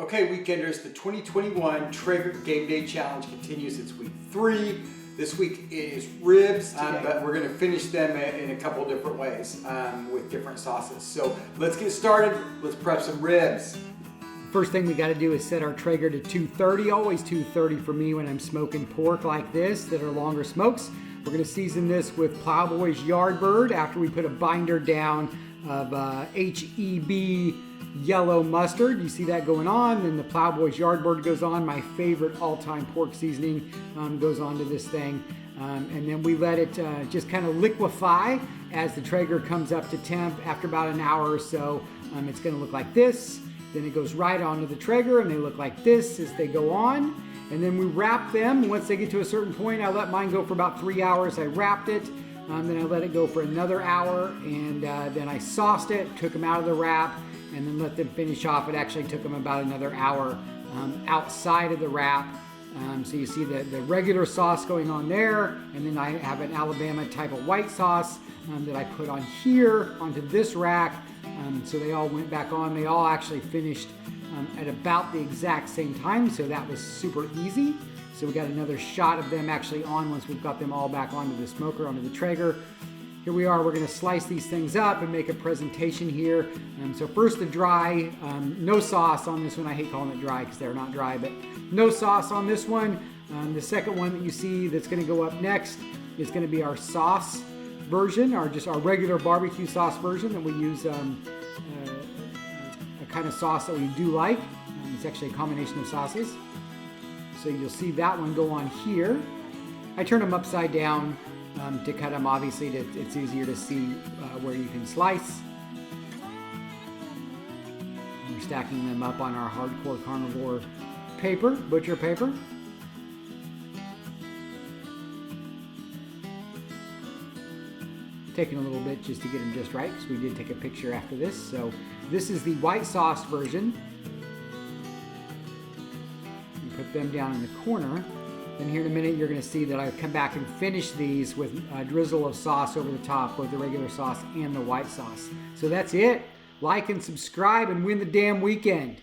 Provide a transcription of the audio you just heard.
Okay, weekenders, the 2021 Traeger Game Day Challenge continues. It's week 3. This week is ribs, but we're going to finish them in a couple different ways with different sauces. So let's get started. Let's prep some ribs. First thing we got to do is set our Traeger to 230. Always 230 for me when I'm smoking pork like this that are longer smokes. We're going to season this with Plowboy's Yardbird after we put a binder down of HEB yellow mustard. You see that going on. Then the Plowboy's Yardbird goes on. My favorite all-time pork seasoning goes onto this thing. And then we let it just kind of liquefy as the Traeger comes up to temp. After about an hour or so, it's going to look like this. Then it goes right onto the Traeger and they look like this as they go on. And then we wrap them. Once they get to a certain point, I let mine go for about 3 hours. I wrapped it. Then I let it go for another hour. And then I sauced it, took them out of the wrap, and then let them finish off. It actually took them about another hour outside of the wrap. So you see the regular sauce going on there. And then I have an Alabama type of white sauce that I put on here onto this rack. So they all went back on. They all actually finished at about the exact same time. So that was super easy. So we got another shot of them actually on once we've got them all back onto the smoker, onto the Traeger. Here we are, we're gonna slice these things up and make a presentation here. So first the dry, no sauce on this one. I hate calling it dry because they're not dry, but no sauce on this one. The second one that you see that's gonna go up next is gonna be our sauce version, or just our regular barbecue sauce version that we use a kind of sauce that we do like. It's actually a combination of sauces. So you'll see that one go on here. I turn them upside down to cut them, obviously it's easier to see where you can slice. And we're stacking them up on our hardcore carnivore paper, butcher paper. Taking a little bit just to get them just right, because we did take a picture after this. So this is the white sauce version. You put them down in the corner. Then here in a minute, you're going to see that I come back and finish these with a drizzle of sauce over the top, both the regular sauce and the white sauce. So that's it. Like and subscribe and win the damn weekend.